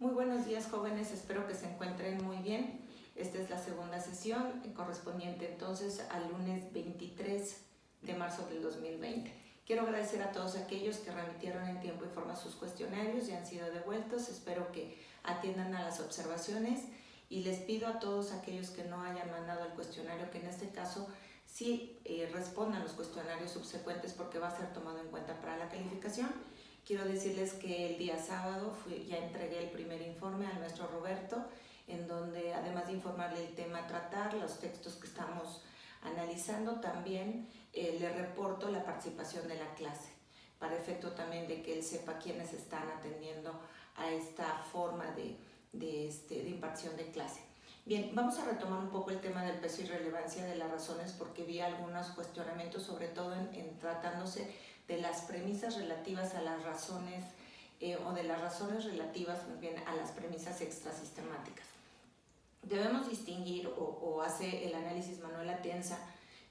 Muy buenos días, jóvenes, espero que se encuentren muy bien. Esta es la segunda sesión correspondiente entonces al lunes 23 de marzo del 2020. Quiero agradecer a todos aquellos que remitieron en tiempo y forma sus cuestionarios y han sido devueltos. Espero que atiendan a las observaciones y les pido a todos aquellos que no hayan mandado el cuestionario que en este caso sí respondan los cuestionarios subsecuentes porque va a ser tomado en cuenta para la calificación. Quiero decirles que el día sábado ya entregué el primer informe al maestro Roberto, en donde además de informarle el tema a tratar, los textos que estamos analizando, también le reporto la participación de la clase, para efecto también de que él sepa quiénes están atendiendo a esta forma de impartición de clase. Bien, vamos a retomar un poco el tema del peso y relevancia de las razones porque vi algunos cuestionamientos, sobre todo en tratándose de las premisas relativas a las razones o de las razones relativas más bien a las premisas extrasistemáticas. Debemos distinguir o hace el análisis Manuel Atienza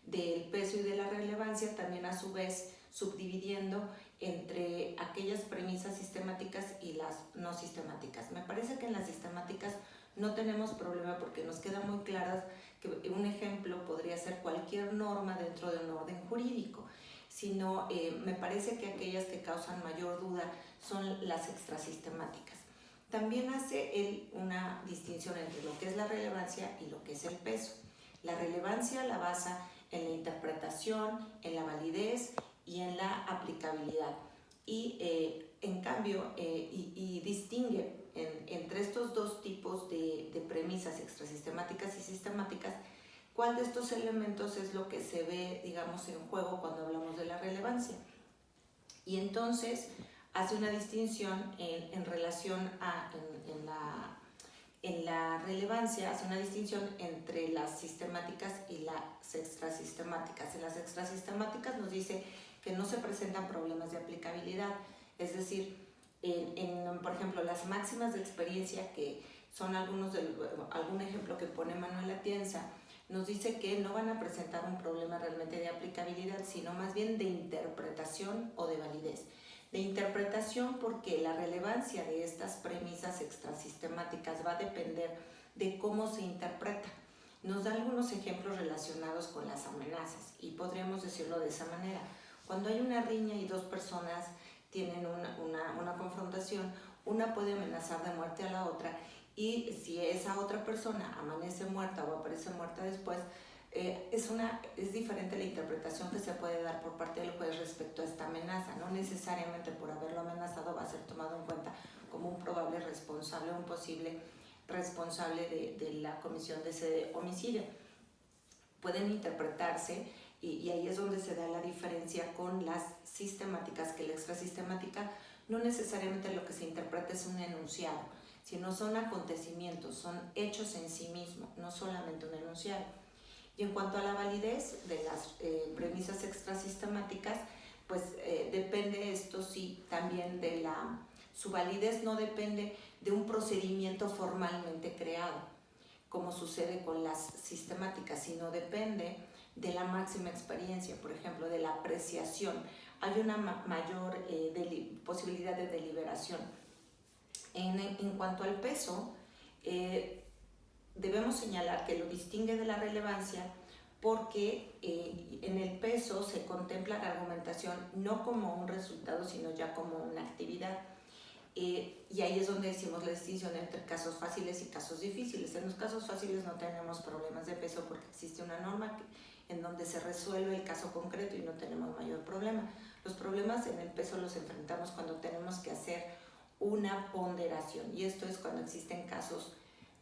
del peso y de la relevancia, también a su vez subdividiendo entre aquellas premisas sistemáticas y las no sistemáticas. Me parece que en las sistemáticas no tenemos problema porque nos queda muy claras que un ejemplo podría ser cualquier norma dentro de un orden jurídico, sino me parece que aquellas que causan mayor duda son las extrasistemáticas. También hace él una distinción entre lo que es la relevancia y lo que es el peso. La relevancia la basa en la interpretación, en la validez y en la aplicabilidad. Y en cambio, distingue entre estos dos tipos de premisas extrasistemáticas y sistemáticas, cuál de estos elementos es lo que se ve, digamos, en juego cuando hablamos de la relevancia. Y entonces hace una distinción en relación a, en la relevancia, hace una distinción entre las sistemáticas y las extrasistemáticas. En las extrasistemáticas nos dice que no se presentan problemas de aplicabilidad, es decir, por ejemplo, las máximas de experiencia, que son algún ejemplo que pone Manuel Atienza, nos dice que no van a presentar un problema realmente de aplicabilidad, sino más bien de interpretación o de validez. De interpretación porque la relevancia de estas premisas extrasistemáticas va a depender de cómo se interpreta. Nos da algunos ejemplos relacionados con las amenazas y podríamos decirlo de esa manera. Cuando hay una riña y dos personas tienen una confrontación, una puede amenazar de muerte a la otra, y si esa otra persona amanece muerta o aparece muerta después, es diferente la interpretación que se puede dar por parte del juez respecto a esta amenaza. No necesariamente por haberlo amenazado va a ser tomado en cuenta como un probable responsable o un posible responsable de la comisión de ese homicidio. Pueden interpretarse y ahí es donde se da la diferencia con las sistemáticas, que la extrasistemática no necesariamente lo que se interpreta es un enunciado, sino son acontecimientos, son hechos en sí mismos, no solamente un enunciado. Y en cuanto a la validez de las premisas extrasistemáticas, pues depende esto sí también de su validez no depende de un procedimiento formalmente creado, como sucede con las sistemáticas, sino depende de la máxima experiencia, por ejemplo, de la apreciación. Hay una mayor posibilidad de deliberación. En cuanto al peso, debemos señalar que lo distingue de la relevancia porque en el peso se contempla la argumentación no como un resultado, sino ya como una actividad. Y ahí es donde decimos la distinción entre casos fáciles y casos difíciles. En los casos fáciles no tenemos problemas de peso porque existe una norma en donde se resuelve el caso concreto y no tenemos mayor problema. Los problemas en el peso los enfrentamos cuando tenemos que hacer una ponderación, y esto es cuando existen casos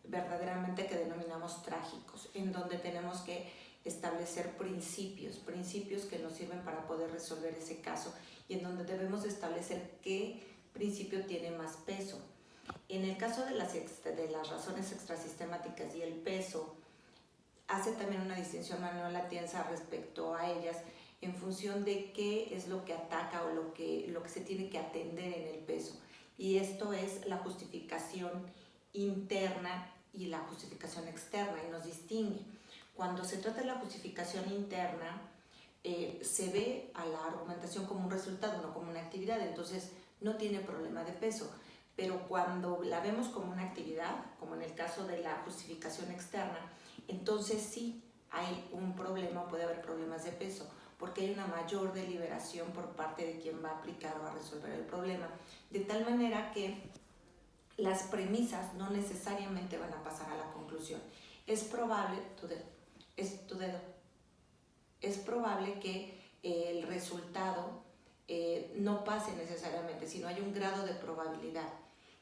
verdaderamente que denominamos trágicos, en donde tenemos que establecer principios que nos sirven para poder resolver ese caso y en donde debemos establecer qué principio tiene más peso. En el caso de las razones extrasistemáticas y el peso, hace también una distinción Manuel Atienza respecto a ellas en función de qué es lo que ataca o lo que se tiene que atender en el peso. Y esto es la justificación interna y la justificación externa, y nos distingue. Cuando se trata de la justificación interna, se ve a la argumentación como un resultado, no como una actividad, entonces no tiene problema de peso. pero cuando la vemos como una actividad, como en el caso de la justificación externa, entonces sí hay un problema, puede haber problemas de peso, porque hay una mayor deliberación por parte de quien va a aplicar o a resolver el problema, de tal manera que las premisas no necesariamente van a pasar a la conclusión. Es probable, es probable que el resultado no pase necesariamente, sino hay un grado de probabilidad.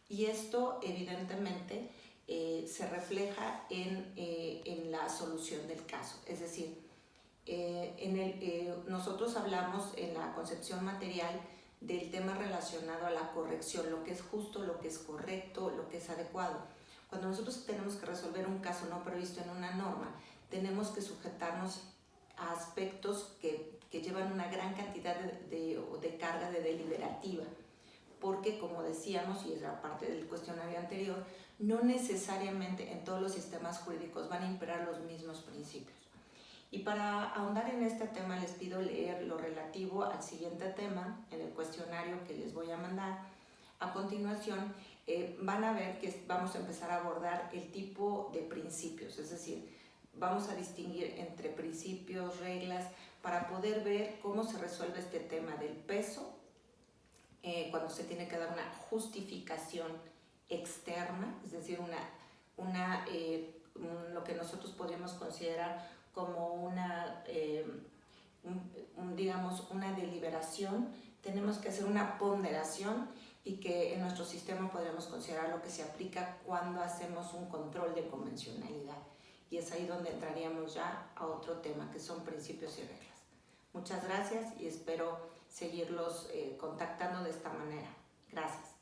Y esto evidentemente se refleja en la solución del caso. Es decir, nosotros hablamos en la concepción material del tema relacionado a la corrección, lo que es justo, lo que es correcto, lo que es adecuado. Cuando nosotros tenemos que resolver un caso no previsto en una norma, tenemos que sujetarnos a aspectos que llevan una gran cantidad de carga de deliberativa, porque como decíamos, y es la parte del cuestionario anterior, no necesariamente en todos los sistemas jurídicos van a imperar los mismos principios. Y para ahondar en este tema les pido leer lo relativo al siguiente tema en el cuestionario que les voy a mandar. A continuación van a ver que vamos a empezar a abordar el tipo de principios, es decir, vamos a distinguir entre principios, reglas, para poder ver cómo se resuelve este tema del peso, cuando se tiene que dar una justificación externa, es decir, lo que nosotros podríamos considerar como digamos, una deliberación. Tenemos que hacer una ponderación y que en nuestro sistema podríamos considerar lo que se aplica cuando hacemos un control de convencionalidad. Y es ahí donde entraríamos ya a otro tema, que son principios y reglas. Muchas gracias y espero seguirlos contactando de esta manera. Gracias.